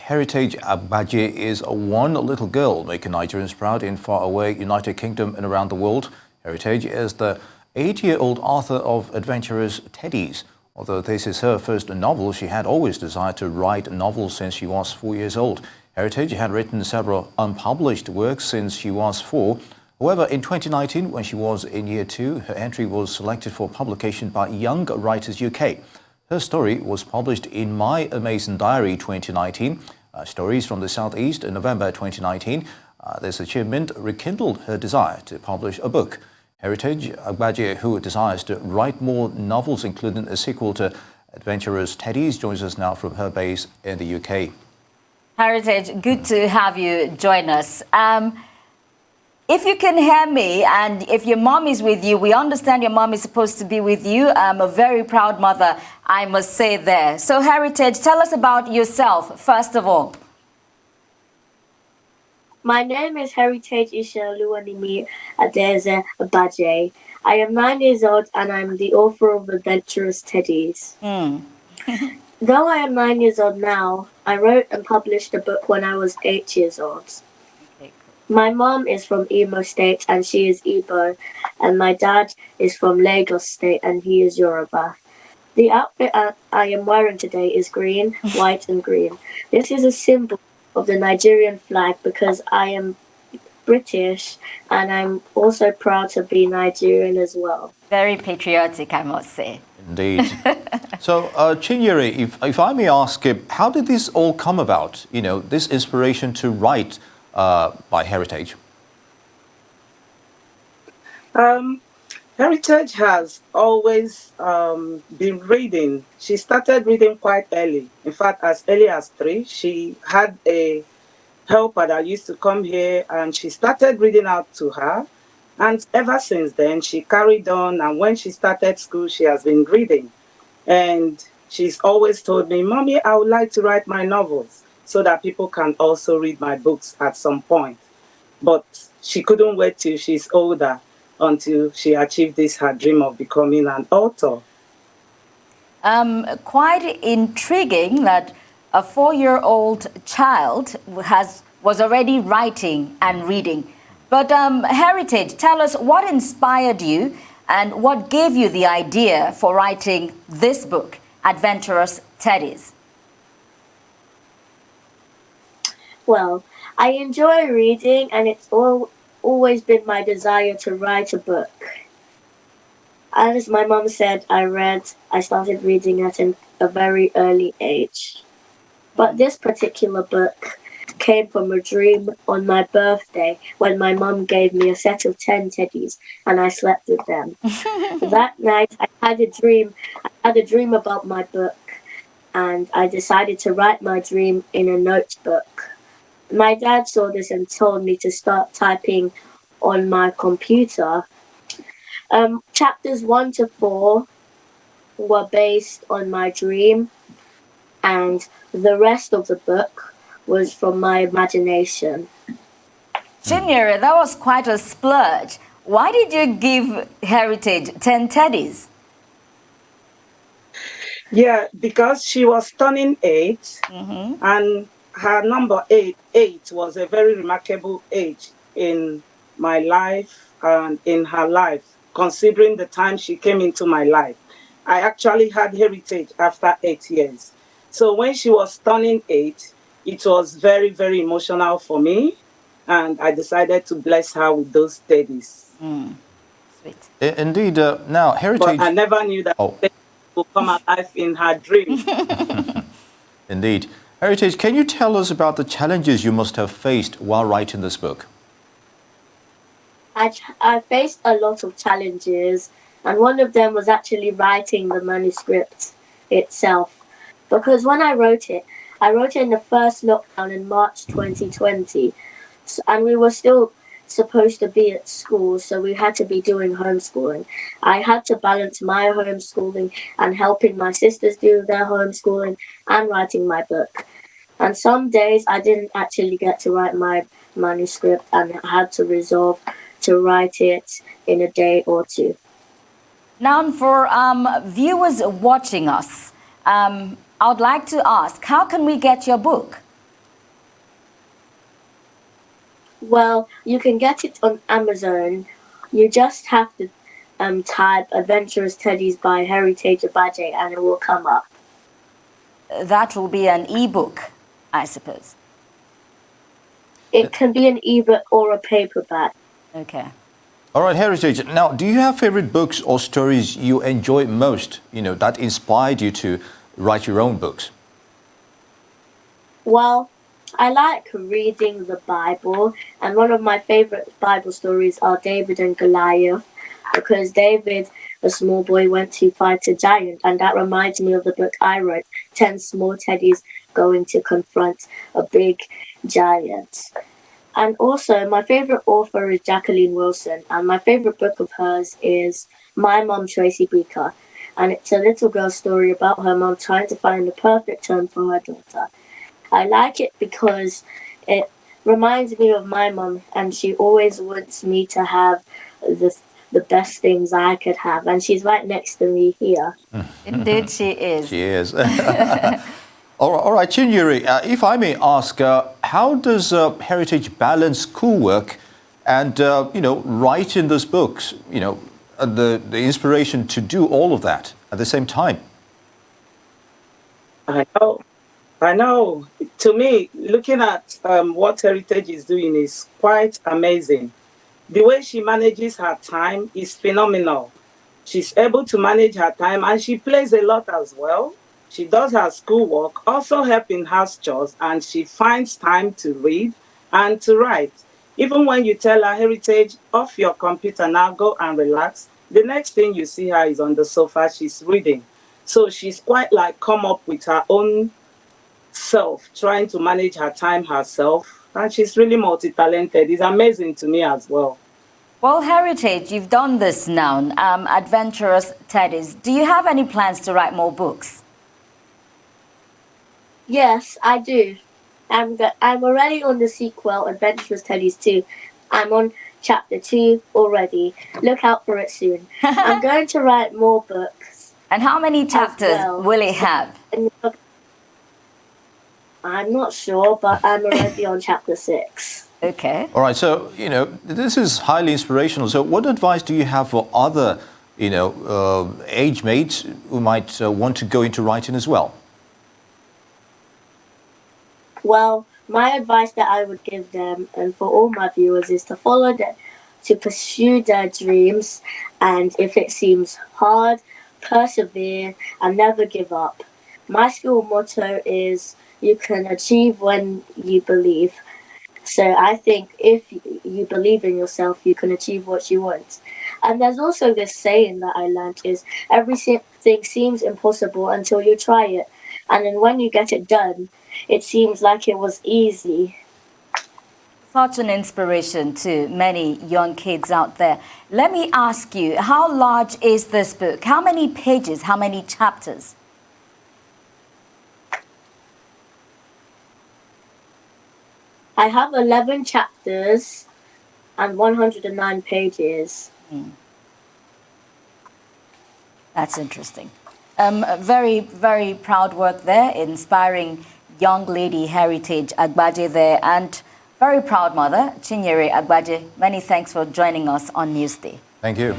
Heritage Agbaje is one little girl making Nigerians proud in faraway United Kingdom and around the world. Heritage is the 8-year-old author of Adventurous Teddies. Although this is her first novel, she had always desired to write novels since she was 4 years old. Heritage had written several unpublished works since she was 4. However, in 2019, when she was in year 2, her entry was selected for publication by Young Writers UK. Her story was published in My Amazing Diary 2019, Stories from the Southeast in November 2019. This achievement rekindled her desire to publish a book. Heritage Agbaje, who desires to write more novels, including a sequel to Adventurous Teddies, joins us now from her base in the UK. Heritage, good to have you join us. If you can hear me and if your mom is with you, we understand your mom is supposed to be with you. I'm a very proud mother, I must say there. So Heritage, tell us about yourself, first of all. My name is Heritage Ishaluanimi Adeze Agbaje. I am 9 years old and I'm the author of Adventurous Teddies. Though I am 9 years old now, I wrote and published a book when I was 8 years old. My mom is from Imo State and she is Igbo, and my dad is from Lagos State and he is Yoruba. The outfit I am wearing today is green, white and green. This is a symbol of the Nigerian flag because I am British and I'm also proud to be Nigerian as well. Very patriotic, I must say. Indeed. So, Chinyere, if I may ask, how did this all come about? You know, this inspiration to write by Heritage? Heritage has always been reading. She started reading quite early. In fact, as early as 3, she had a helper that used to come here and she started reading out to her. And ever since then, she carried on. And when she started school, she has been reading. And she's always told me, "Mommy, I would like to write my novels so that people can also read my books at some point." But she couldn't wait till she's older until she achieved this, her dream of becoming an author. Quite intriguing that a 4-year-old child was already writing and reading. But Heritage, tell us what inspired you and what gave you the idea for writing this book, Adventurous Teddies? Well, I enjoy reading and it's always been my desire to write a book. As my mom said, I started reading at a very early age. But this particular book came from a dream on my birthday when my mom gave me a set of 10 teddies and I slept with them. That night I had a dream about my book and I decided to write my dream in a notebook. My dad saw this and told me to start typing on my computer. Chapters 1 to 4 were based on my dream, and the rest of the book was from my imagination. Chinyere, that was quite a splurge. Why did you give Heritage 10 teddies? Yeah, because she was turning 8, and her number 8 was a very remarkable age in my life and in her life, considering the time she came into my life. I actually had Heritage after 8 years. So when she was turning 8, it was very, very emotional for me, and I decided to bless her with those teddies. Sweet. Indeed. Now, Heritage... But I never knew that teddies would come alive in her dream. Indeed. Heritage, can you tell us about the challenges you must have faced while writing this book? I faced a lot of challenges, and one of them was actually writing the manuscript itself. Because when I wrote it in the first lockdown in March 2020, and we were still supposed to be at school, so we had to be doing homeschooling. I had to balance my homeschooling and helping my sisters do their homeschooling and writing my book. And some days I didn't actually get to write my manuscript and I had to resolve to write it in a day or 2. Now, for viewers watching us, I would like to ask, how can we get your book? Well, you can get it on Amazon. You just have to type Adventurous Teddies by Heritage Agbaje and it will come up. That will be an ebook, I suppose. It can be an ebook or a paperback. Okay. All right, Heritage. Now, do you have favorite books or stories you enjoy most, that inspired you to write your own books? Well, I like reading the Bible, and one of my favorite Bible stories are David and Goliath, because David, a small boy, went to fight a giant, and that reminds me of the book I wrote, 10 Small Teddies Going to Confront a Big Giant. And also, my favorite author is Jacqueline Wilson, and my favorite book of hers is My Mom, Tracy Beaker. And it's a little girl story about her mom trying to find the perfect home for her daughter. I like it because it reminds me of my mom, and she always wants me to have the best things I could have. And she's right next to me here. Indeed, she is. She is. All right, Chinyere, if I may ask, how does Heritage balance schoolwork and, writing those books, the inspiration to do all of that at the same time? I know. To me, looking at what Heritage is doing is quite amazing. The way she manages her time is phenomenal. She's able to manage her time and she plays a lot as well. She does her schoolwork, also help in house chores, and she finds time to read and to write. Even when you tell her, Heritage, off your computer now, go and relax, the next thing you see her is on the sofa, she's reading. So she's quite like come up with her own self, trying to manage her time herself. And she's really multi-talented. It's amazing to me as well. Well, Heritage, you've done this now, Adventurous Teddies. Do you have any plans to write more books? Yes, I do. I'm already on the sequel, Adventurous Teddies 2. I'm on chapter 2 already. Look out for it soon. I'm going to write more books. And how many chapters will it have? I'm not sure, but I'm already on chapter 6. Okay. All right, so, this is highly inspirational. So what advice do you have for other, age mates who might want to go into writing as well? Well, my advice that I would give them, and for all my viewers, is to to pursue their dreams, and if it seems hard, persevere and never give up. My school motto is, you can achieve when you believe. So I think if you believe in yourself, you can achieve what you want. And there's also this saying that I learned is, everything seems impossible until you try it. And then when you get it done, it seems like it was easy. Such an inspiration to many young kids out there. Let me ask you, how large is this book? How many pages? How many chapters? I have 11 chapters and 109 pages. That's interesting. Very, very proud work there, inspiring young lady Heritage Agbaje there, and very proud mother, Chinyere Agbaje. Many thanks for joining us on NEWSDAY. Thank you.